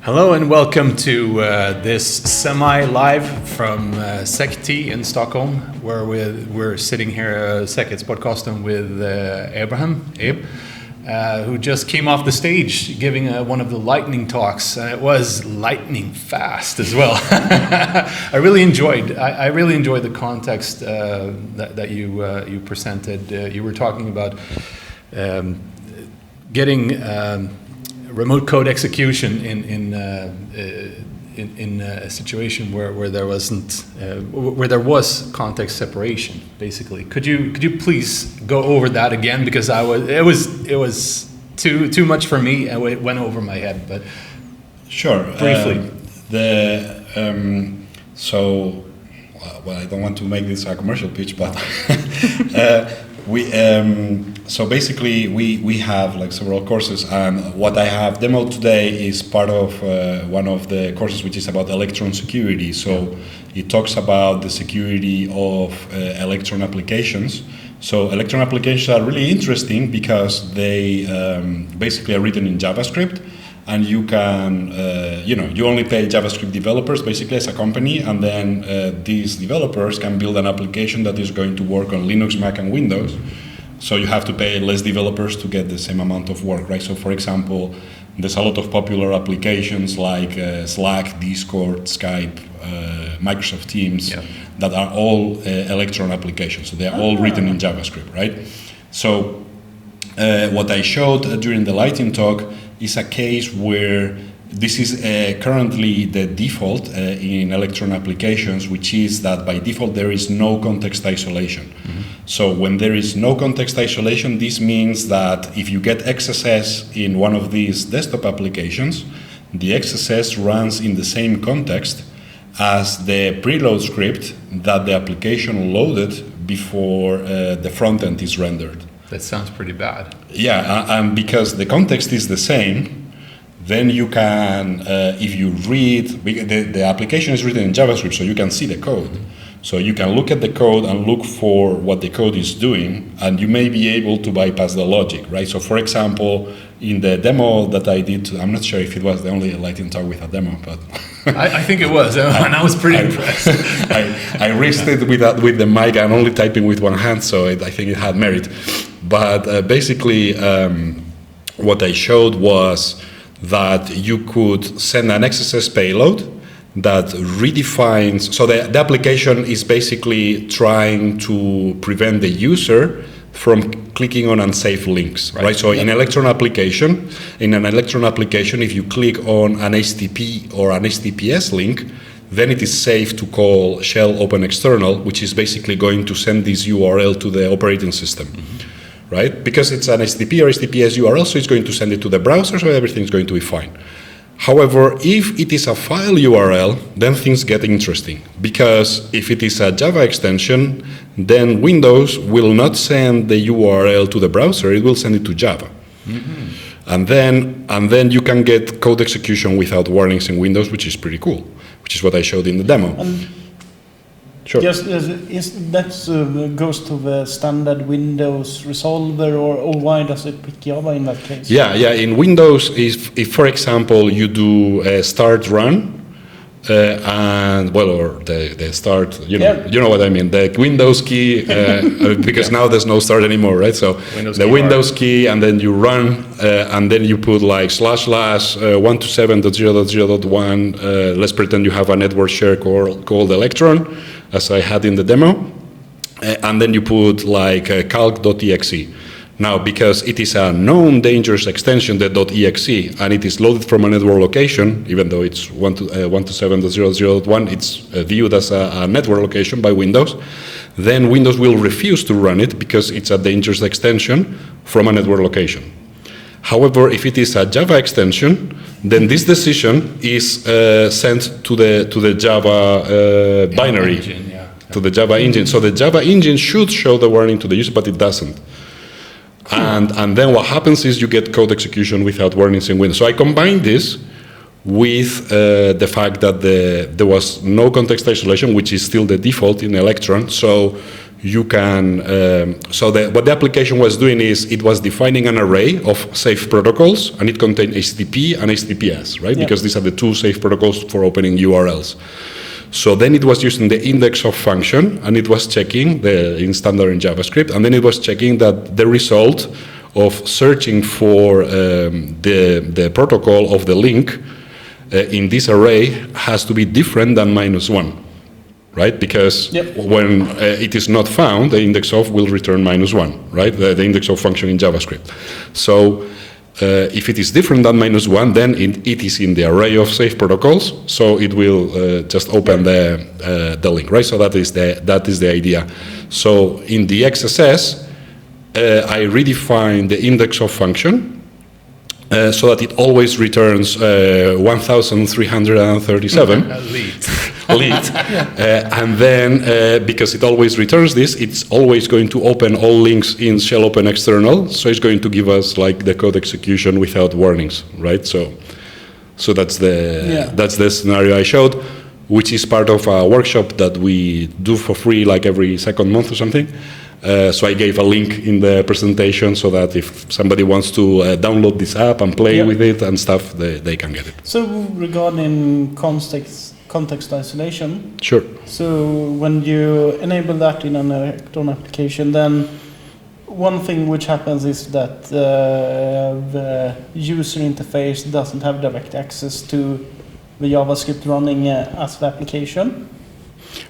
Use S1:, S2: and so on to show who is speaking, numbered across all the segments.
S1: Hello and welcome to this semi-live from Säkerhet in Stockholm, where we're sitting here, Säkerhetspodcasten with Abe, who just came off the stage giving one of the lightning talks, and it was lightning fast as well. I really enjoyed the context that you presented. You were talking about getting remote code execution in a situation where there was context separation, basically. Could you please go over that again, because it was too much for me. It went over my head, but
S2: sure.
S1: Briefly.
S2: I don't want to make this a commercial pitch, but we have like several courses, and what I have demoed today is part of one of the courses which is about electron security. So it talks about the security of electron applications. So electron applications are really interesting because they basically are written in JavaScript, and you can, you only pay JavaScript developers basically as a company, and then these developers can build an application that is going to work on Linux, Mac, and Windows. So you have to pay less developers to get the same amount of work, right? So for example, there's a lot of popular applications like Slack, Discord, Skype, Microsoft Teams, that are all Electron applications. So they're all written in JavaScript, right? So what I showed during the lightning talk is a case where this is currently the default in Electron applications, which is that by default there is no context isolation. Mm-hmm. So when there is no context isolation, this means that if you get XSS in one of these desktop applications, the XSS runs in the same context as the preload script that the application loaded before the front end is rendered.
S1: That sounds pretty bad.
S2: Yeah, and because the context is the same, then you can, if you read, the application is written in JavaScript, so you can see the code. So you can look at the code and look for what the code is doing, and you may be able to bypass the logic, right? So for example, in the demo that I did, I'm not sure if it was the only lightning talk with a demo, but
S1: I think it was, and I was pretty impressed.
S2: I risked it with the mic and only typing with one hand, so I think it had merit. But basically, what I showed was that you could send an XSS payload that redefines, so the application is basically trying to prevent the user from clicking on unsafe links, right? So in an Electron application, if you click on an HTTP or an HTTPS link, then it is safe to call shell open external, which is basically going to send this URL to the operating system. Mm-hmm. Right? Because it's an HTTP or HTTPS URL, so it's going to send it to the browser, so everything's going to be fine. However, if it is a file URL, then things get interesting. Because if it is a Java extension, then Windows will not send the URL to the browser, it will send it to Java. Mm-hmm. And then you can get code execution without warnings in Windows, which is pretty cool, which is what I showed in the demo. Sure.
S3: Yes, that goes to the standard Windows resolver, or why does it pick Java in that case?
S2: Yeah. In Windows, if for example you do a start run, or the start, you know what I mean, the Windows key, because now there's no start anymore, right? So Windows key, and then you run, and then you put like / 127.0.0.1. Let's pretend you have a network share called Electron, as I had in the demo, and then you put like calc.exe. Now, because it is a known dangerous extension, the .exe, and it is loaded from a network location, even though it's 127.0.0.1, it's viewed as a network location by Windows, then Windows will refuse to run it because it's a dangerous extension from a network location. However, if it is a Java extension, then this decision is sent to the Java binary, engine, to the Java engine. So the Java engine should show the warning to the user, but it doesn't. And then what happens is you get code execution without warnings in Windows. So I combined this with the fact that there was no context isolation, which is still the default in Electron. So you can, what the application was doing is it was defining an array of safe protocols, and it contained HTTP and HTTPS, right? Because these are the two safe protocols for opening URLs. So then it was using the index of function, and it was checking in standard in JavaScript, and then it was checking that the result of searching for the protocol of the link in this array has to be different than -1. Right, because when it is not found, the index of will return -1, right? The index of function in JavaScript. So if it is different than -1, then it is in the array of safe protocols. So it will just open the link, right? So that is the idea. So in the XSS, I redefine the index of function so that it always returns 1,337. Lead. And then, because it always returns this, it's always going to open all links in shell open external. So it's going to give us like the code execution without warnings, right? So that's the scenario I showed, which is part of a workshop that we do for free, like every second month or something. So I gave a link in the presentation so that if somebody wants to download this app and play with it and stuff, they can get it.
S3: So regarding context isolation.
S2: Sure.
S3: So when you enable that in an Electron application, then one thing which happens is that the user interface doesn't have direct access to the JavaScript running as the application.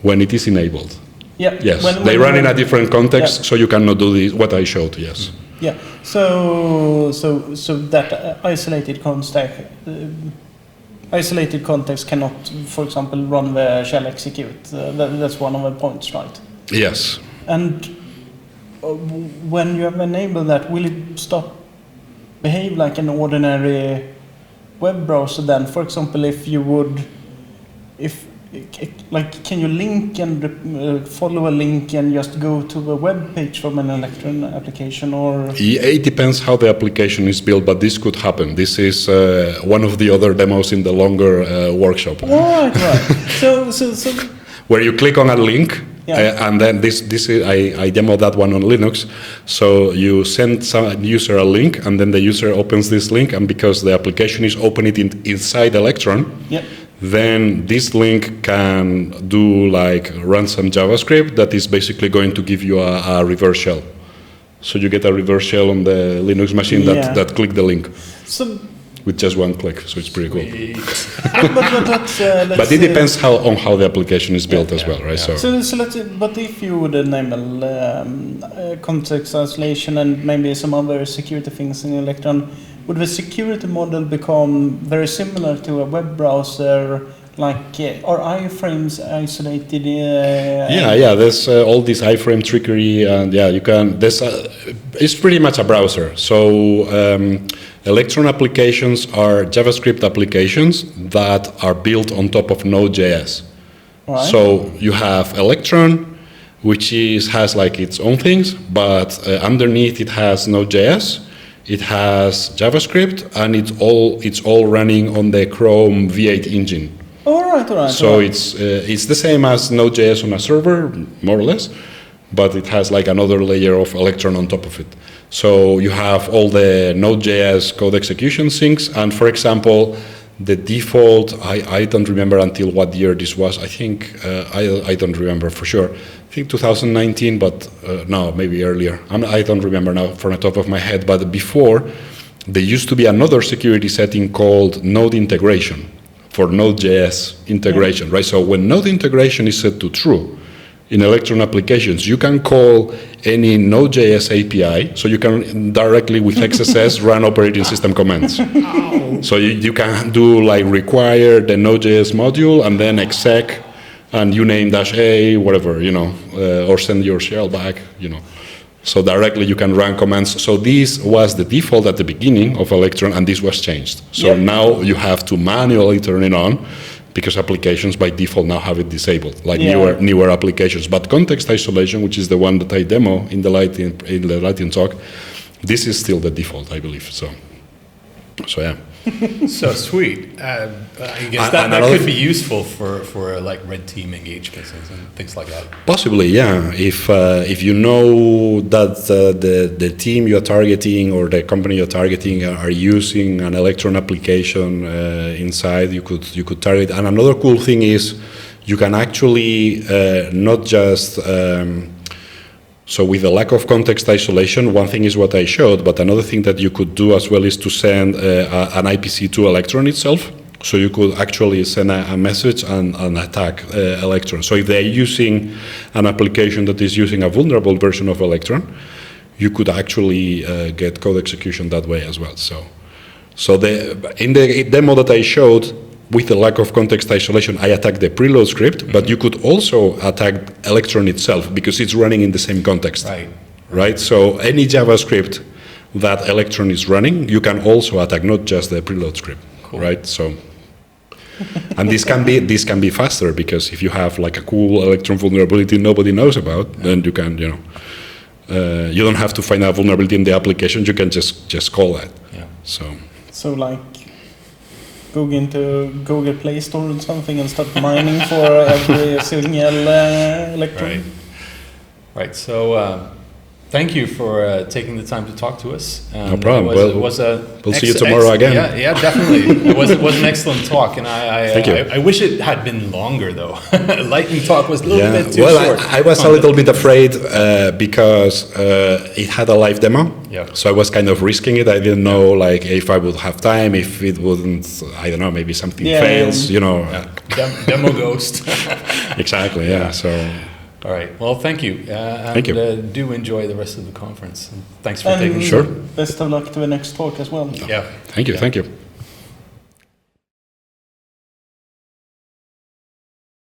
S2: When it is enabled.
S3: Yeah.
S2: Yes. They run in a different context, so you cannot do this, what I showed. Yes.
S3: Yeah. So that isolated context cannot, for example, run the shell execute. That's one of the points, right?
S2: Yes.
S3: And when you have enabled that, will it stop behave like an ordinary web browser then? For example, can you link and follow a link and just go to a web page from an Electron application, or?
S2: It depends how the application is built, but this could happen. This is one of the other demos in the longer workshop.
S3: Right. So
S2: where you click on a link, and then this is, I demoed that one on Linux. So you send some user a link, and then the user opens this link, and because the application is opening it inside Electron, then this link can run some JavaScript that is basically going to give you a reverse shell. So you get a reverse shell on the Linux machine that click the link.
S3: So
S2: with just one click, so it's pretty cool.
S3: but
S2: it depends on how the application is built as well, right?
S3: Yeah. So but if you would enable context isolation and maybe some other security things in Electron, would the security model become very similar to a web browser? Are iframes isolated?
S2: There's all this iframe trickery, and you can. It's pretty much a browser. So Electron applications are JavaScript applications that are built on top of Node.js.
S3: Right.
S2: So you have Electron, which has its own things, but underneath it has Node.js. It has JavaScript, and it's all running on the Chrome V8 engine.
S3: All right.
S2: So it's the same as Node.js on a server, more or less, but it has another layer of Electron on top of it. So you have all the Node.js code execution things, and for example, the default, I don't remember until what year this was. I think I don't remember for sure. I think 2019, but no, maybe earlier. I don't remember now from the top of my head. But before, there used to be another security setting called Node integration for Node.js integration, right? So when Node integration is set to true in Electron applications, you can call any Node.js API, so you can directly with XSS run operating system commands. So you can do require the Node.js module and then exec and uname -a, whatever, or send your shell back, So directly you can run commands. So this was the default at the beginning of Electron, and this was changed. So now you have to manually turn it on, because applications by default now have it disabled, newer applications. But context isolation, which is the one that I demo in the Lightning talk, this is still the default, I believe. So yeah.
S1: So sweet. I guess that could be useful for like red team engagements and things like that.
S2: Possibly, yeah. If you know that the team you're targeting or the company you're targeting are using an Electron application inside, you could target. And another cool thing is you can actually not just so with the lack of context isolation, one thing is what I showed, but another thing that you could do as well is to send an IPC to Electron itself. So you could actually send a message and attack Electron. So if they're using an application that is using a vulnerable version of Electron, you could actually get code execution that way as well. So in the demo that I showed, with the lack of context isolation, I attacked the preload script, but you could also attack Electron itself because it's running in the same context. Right? So any JavaScript that Electron is running, you can also attack, not just the preload script. Cool. Right? So, and this can be faster because if you have like a cool Electron vulnerability nobody knows about, then you can, you don't have to find a vulnerability in the application. You can just call that.
S1: Yeah.
S2: So
S3: like. Go into Google Play Store or something and start mining for every single Electron.
S1: Right. So thank you for taking the time to talk to us.
S2: No problem.
S1: We'll
S2: see you tomorrow again.
S1: Yeah, definitely. it was an excellent talk, and
S2: Thank you.
S1: I wish it had been longer though. Lightning talk was a little bit too short.
S2: I was a little bit afraid because it had a live demo.
S1: Yeah.
S2: So I was kind of risking it. I didn't know like if I would have time, if it wouldn't. I don't know. Maybe something fails.
S1: Demo ghost.
S2: Exactly. Yeah. So.
S1: All right. Well, thank you.
S2: Thank you.
S1: Do enjoy the rest of the conference. And thanks for taking.
S2: Sure.
S3: Best of luck to the next talk as well.
S1: Yeah.
S2: Thank you.